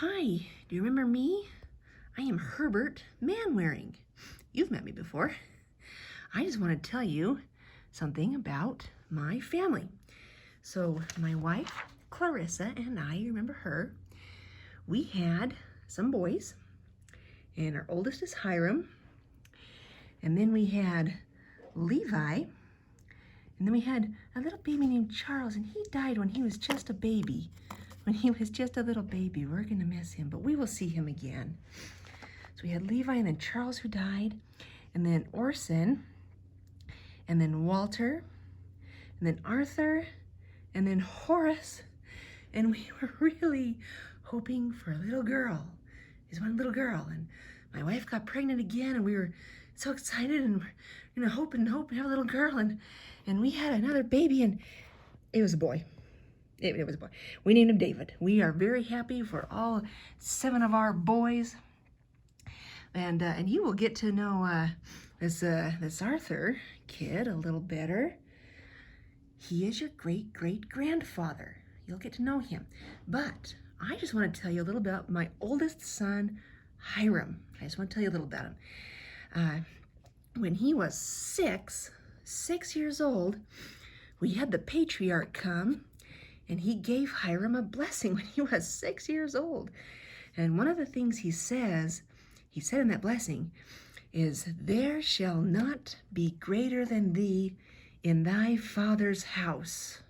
Hi, do you remember me? I am Herbert Manwaring. You've met me before. I just want to tell you something about my family. So my wife, Clarissa, and I, you remember her, we had some boys, and our oldest is Hyrum, and then we had Levi, and then we had a little baby named Charles, and he died when he was just a baby. When he was just a little baby. We're going to miss him, but we will see him again. So we had Levi and then Charles who died, and then Orson, and then Walter, and then Arthur, and then Horace, and we were really hoping for a little girl. There's one little girl, and my wife got pregnant again, and we were so excited, and we're hope and have a little girl, and we had another baby, and it was a boy. It was a boy. We named him David. We are very happy for all 7 of our boys. And you will get to know this Arthur kid a little better. He is your great-great-grandfather. You'll get to know him. But I just want to tell you a little about my oldest son, Hyrum. I just want to tell you a little about him. When he was 6 years old, we had the patriarch come, and he gave Hyrum a blessing when he was 6 years old. And one of the things he said in that blessing is, "There shall not be greater than thee in thy father's house."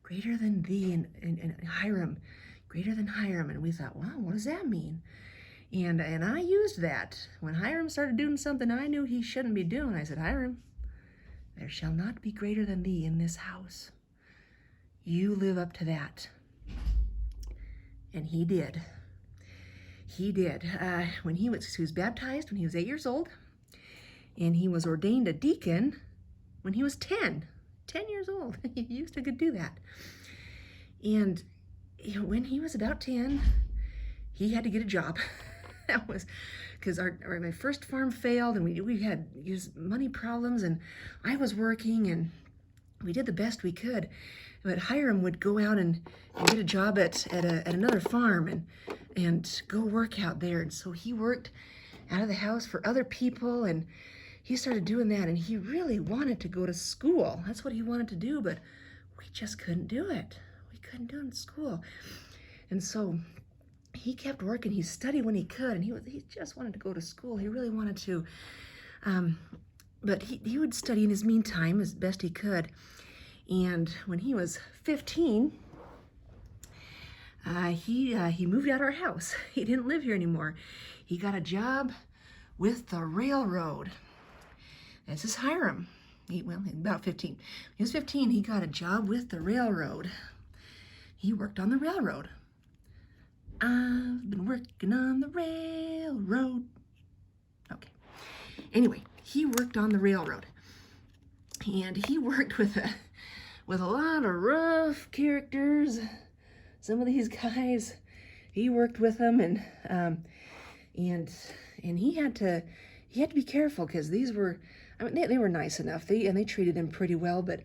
Greater than thee in Hyrum, greater than Hyrum. And we thought, wow, what does that mean? And I used that. When Hyrum started doing something I knew he shouldn't be doing, I said, "Hyrum, there shall not be greater than thee in this house. You live up to that." And he did. He did. When he was baptized when he was 8 years old, and he was ordained a deacon when he was 10 years old. He used to do that. And when he was about 10, he had to get a job. That was because my first farm failed, and we had money problems, and I was working, and we did the best we could. But Hyrum would go out and get a job at another farm and go work out there. And so he worked out of the house for other people, and he started doing that. And he really wanted to go to school. That's what he wanted to do, but we just couldn't do it. We couldn't do it in school. And so he kept working. He studied when he could, and he just wanted to go to school. He really wanted to. But he would study in his meantime as best he could. And when he was 15, he moved out of our house. He didn't live here anymore. He got a job with the railroad. This is Hyrum. About 15. When he was 15, he got a job with the railroad. He worked on the railroad. I've been working on the railroad. Okay. Anyway, he worked on the railroad. And he worked with a lot of rough characters. Some of these guys, he worked with them, and he had to be careful, because these were, they were nice enough. They treated him pretty well, but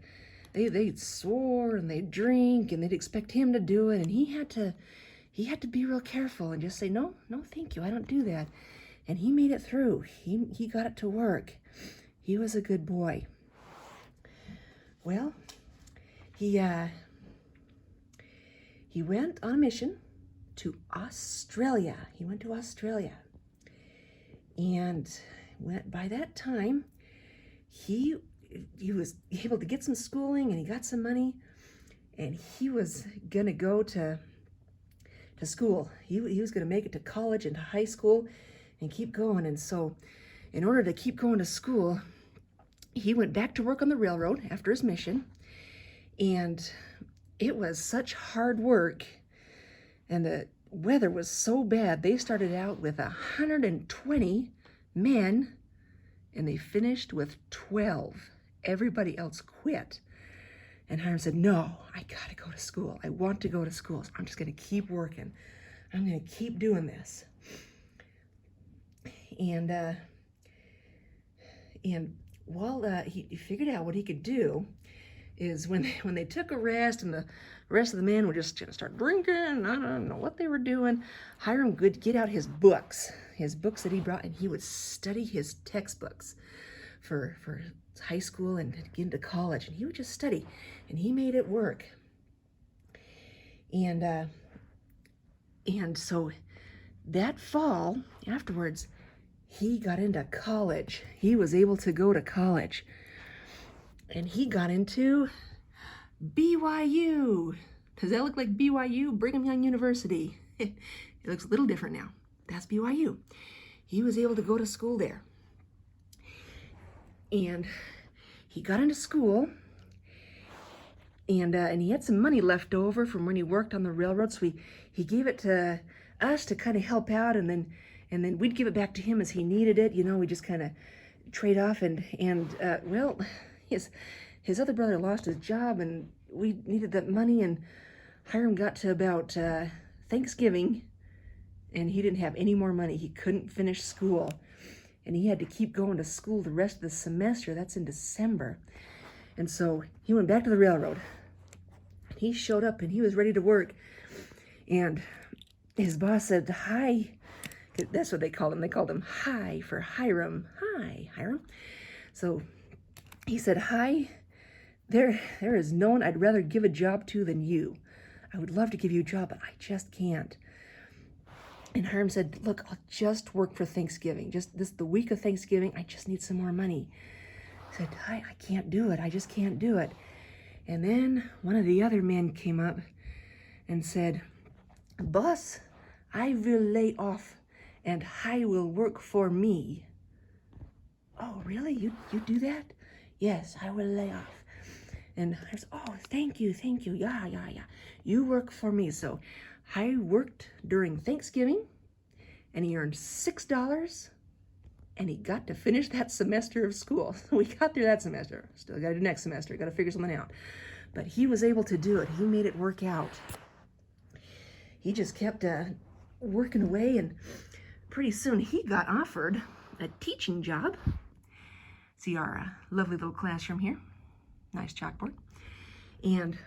they swore and they'd drink, and they'd expect him to do it, and he had to be real careful and just say, no, thank you, I don't do that. And he made it through. He got it to work. He was a good boy. Well, he went on a mission to Australia. He went to Australia. And by that time, he was able to get some schooling, and he got some money, and he was going to go to school. He was going to make it to college and to high school and keep going. And so in order to keep going to school, he went back to work on the railroad after his mission. And it was such hard work, and the weather was so bad. They started out with 120 men, and they finished with 12. Everybody else quit. And Hyrum said, "No, I gotta go to school. I want to go to school. So I'm just gonna keep working. I'm gonna keep doing this." And while he figured out what he could do, is when they took a rest and the rest of the men would just start drinking, and I don't know what they were doing, Hyrum would get out his books that he brought, and he would study his textbooks for high school and get into college, and he would just study, and he made it work. And so that fall afterwards, he got into college. He was able to go to college, and he got into BYU. Does that look like BYU? Brigham Young University. It looks a little different now. That's BYU. He was able to go to school there. And he got into school, and he had some money left over from when he worked on the railroad, so he gave it to us to kind of help out, and then we'd give it back to him as he needed it. We just kind of trade off, and well, his other brother lost his job, and we needed that money, and Hyrum got to about Thanksgiving, and he didn't have any more money. He couldn't finish school, and he had to keep going to school the rest of the semester. That's in December. And so he went back to the railroad. He showed up, and he was ready to work, and his boss said, "Hi." That's what they called him. They called him Hi for Hyrum. Hi, Hyrum. So he said, "Hi, there is no one I'd rather give a job to than you. I would love to give you a job, but I just can't." And Hyrum said, "Look, I'll just work for Thanksgiving. Just the week of Thanksgiving, I just need some more money." He said, I can't do it. I just can't do it." And then one of the other men came up and said, "Boss, I will lay off, and I will work for me." "Oh, really? You do that?" "Yes, I will lay off." And I said, "Oh, thank you. Yeah. You work for me." So I worked during Thanksgiving, and he earned $6, and he got to finish that semester of school. So we got through that semester. Still got to do next semester. Got to figure something out. But he was able to do it. He made it work out. He just kept working away, and pretty soon he got offered a teaching job. See our lovely little classroom here. Nice chalkboard. And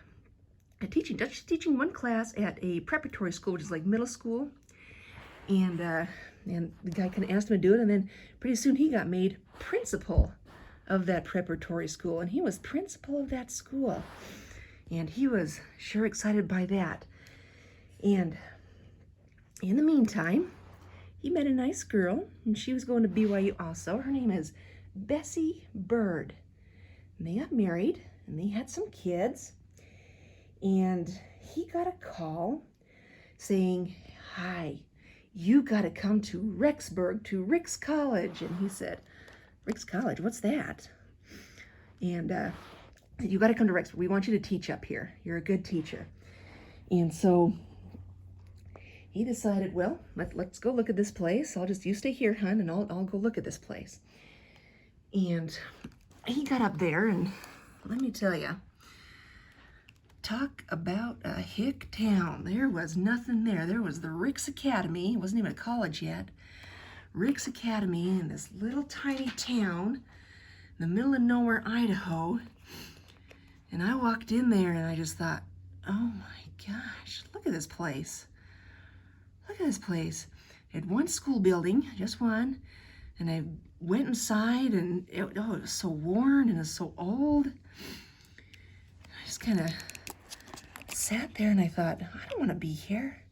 just teaching one class at a preparatory school, which is like middle school. And the guy kind of asked him to do it, and then pretty soon he got made principal of that preparatory school, and he was principal of that school. And he was sure excited by that. And in the meantime, he met a nice girl, and she was going to BYU also. Her name is Bessie Bird. And they got married, and they had some kids. And he got a call saying, "Hi, you got to come to Rexburg, to Rick's College." And he said, "Rick's College, what's that?" And "You got to come to Rexburg. We want you to teach up here. You're a good teacher." And so he decided, well, let's go look at this place. You stay here, hon, and I'll go look at this place. And he got up there, and let me tell you, talk about a hick town. There was nothing there. There was the Rick's Academy. It wasn't even a college yet. Rick's Academy in this little tiny town in the middle of nowhere, Idaho. And I walked in there, and I just thought, oh my gosh, look at this place. Look at this place. It had one school building, just one. And I went inside, and it was so worn, and it was so old. I just kind of sat there, and I thought, I don't want to be here.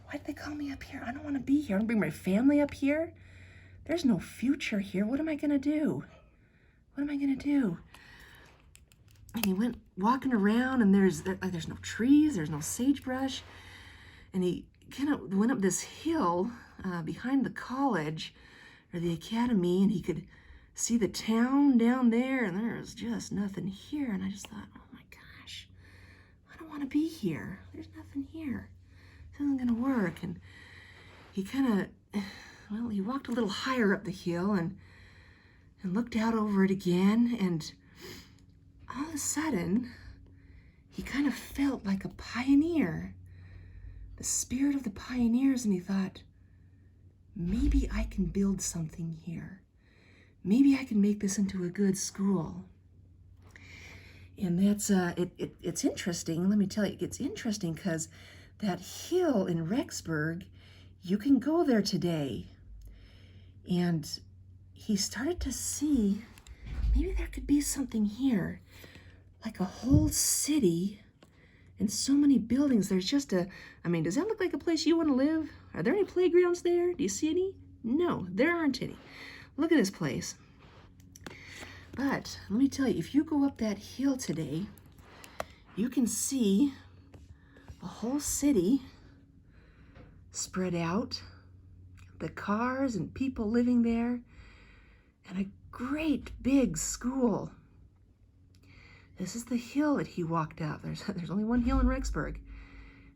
Why did they call me up here? I don't want to be here. I don't bring my family up here. There's no future here. What am I going to do? What am I going to do? And he went walking around, and there's no trees, there's no sagebrush. And he kind of went up this hill behind the college, or the academy, and he could see the town down there, and there was just nothing here. And I just thought, oh my gosh, I don't want to be here. There's nothing here. This isn't going to work. And he kind of, he walked a little higher up the hill and looked out over it again, and all of a sudden, he kind of felt like a pioneer, the spirit of the pioneers, and he thought, maybe I can build something here. Maybe I can make this into a good school. And that's, it's interesting, let me tell you, it's interesting because that hill in Rexburg, you can go there today. And he started to see, maybe there could be something here, like a whole city and so many buildings. There's just I mean, does that look like a place you want to live? Are there any playgrounds there? Do you see any? No, there aren't any. Look at this place. But let me tell you, if you go up that hill today, you can see a whole city spread out, the cars and people living there, and a great big school. This is the hill that he walked up. There's only one hill in Rexburg.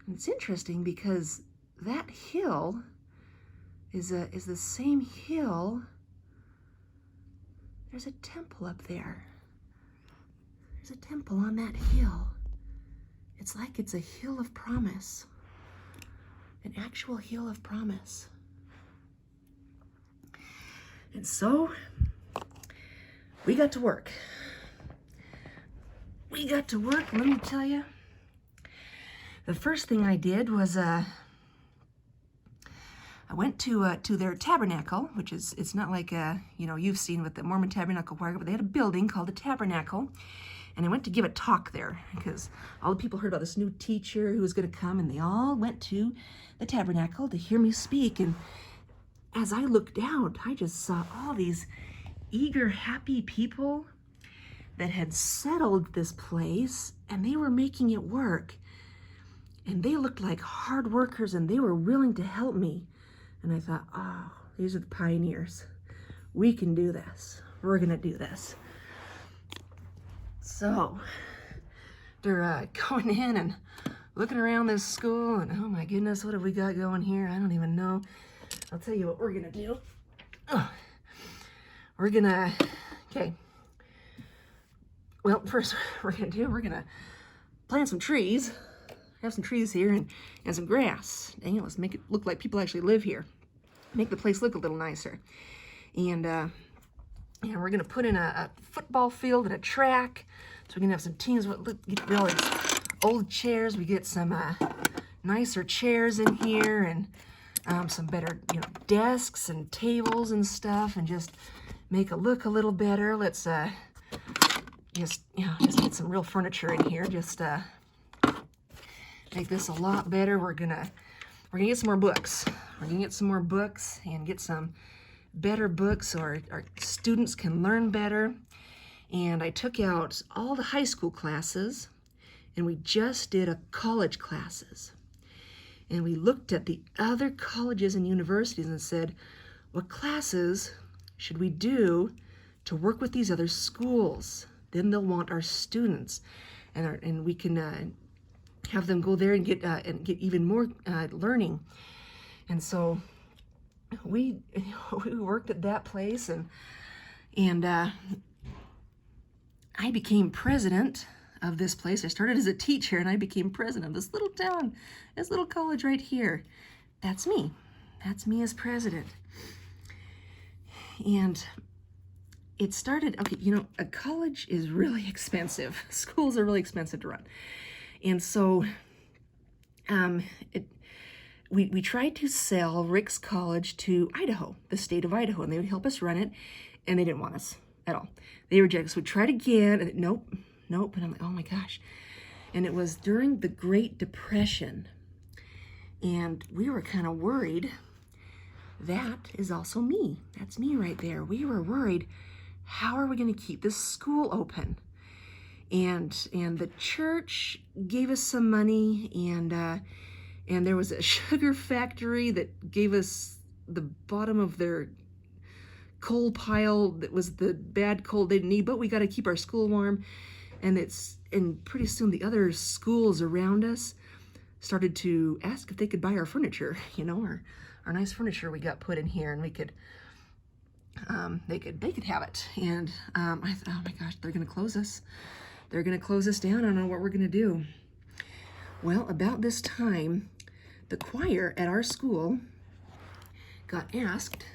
And it's interesting because that hill is the same hill. There's a temple up there. There's a temple on that hill. It's like it's a hill of promise. An actual hill of promise. And so we got to work. Let me tell you. The first thing I did was I went to their tabernacle, which is, it's not like you've seen with the Mormon Tabernacle Choir, but they had a building called the Tabernacle, and I went to give a talk there because all the people heard about this new teacher who was going to come, and they all went to the Tabernacle to hear me speak. And as I looked out, I just saw all these eager, happy people that had settled this place, and they were making it work. And they looked like hard workers, and they were willing to help me. And I thought, oh, these are the pioneers. We can do this. We're gonna do this. So they're going in and looking around this school, and oh my goodness, what have we got going here? I don't even know. I'll tell you what we're gonna do. Okay. Well, first we're gonna plant some trees. Have some trees here and some grass. And let's make it look like people actually live here. Make the place look a little nicer. And we're gonna put in a football field and a track. So we're gonna have some teams. Get all these old chairs. We get some nicer chairs in here, and some better desks and tables and stuff, and just make it look a little better. Let's just get some real furniture in here. Just make this a lot better. We're gonna get some more books. We're gonna get some more books and get some better books so our students can learn better. And I took out all the high school classes, and we just did a college classes. And we looked at the other colleges and universities and said, what classes should we do to work with these other schools? Then they'll want our students, and we can have them go there and get even more learning. And so we worked at that place, and I became president of this place. I started as a teacher, and I became president of this little town, this little college right here. That's me. That's me as president. And it started, a college is really expensive. Schools are really expensive to run. And so we tried to sell Rick's College to Idaho, the state of Idaho, and they would help us run it, and they didn't want us at all. They rejected us. We tried again, and nope. And I'm like, oh my gosh. And it was during the Great Depression, and we were kind of worried. That is also me. That's me right there. We were worried, how are we going to keep this school open? And the church gave us some money, and there was a sugar factory that gave us the bottom of their coal pile that was the bad coal they didn't need, but we got to keep our school warm. And pretty soon the other schools around us started to ask if they could buy our furniture, our nice furniture we got put in here, and we could they could have it. And I thought, oh my gosh, they're gonna close us. They're gonna close us down. I don't know what we're gonna do. Well, about this time, the choir at our school got asked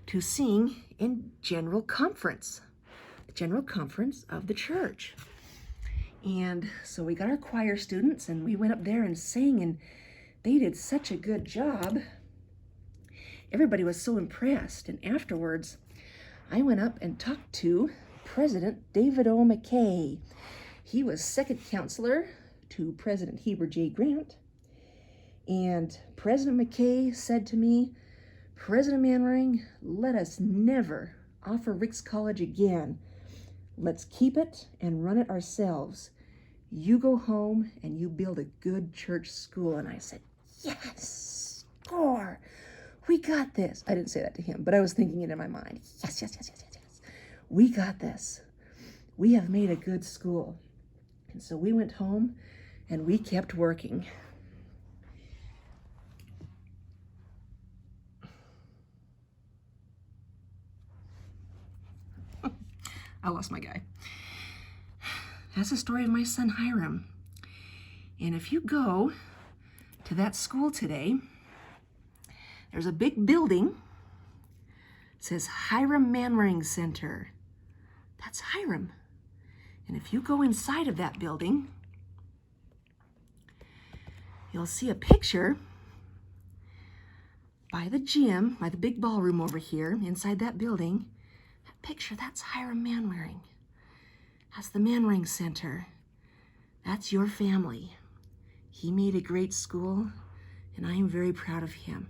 to sing in general conference, the general conference of the church. And so we got our choir students and we went up there and sang, and they did such a good job. Everybody was so impressed. And afterwards, I went up and talked to President David O. McKay. He was second counselor to President Heber J. Grant. And President McKay said to me, "President Manwaring, let us never offer Ricks College again. Let's keep it and run it ourselves. You go home and you build a good church school." And I said, "Yes, score. We got this." I didn't say that to him, but I was thinking it in my mind. Yes, yes, yes, yes, yes, yes. We got this. We have made a good school. And so we went home and we kept working. I lost my guy. That's the story of my son Hyrum. And if you go to that school today, there's a big building. It says Hyrum Manwaring Center. That's Hyrum. And if you go inside of that building, you'll see a picture by the gym, by the big ballroom over here, inside that building. That picture, that's Hyrum Manwaring. That's the Manwaring Center. That's your family. He made a great school, and I am very proud of him.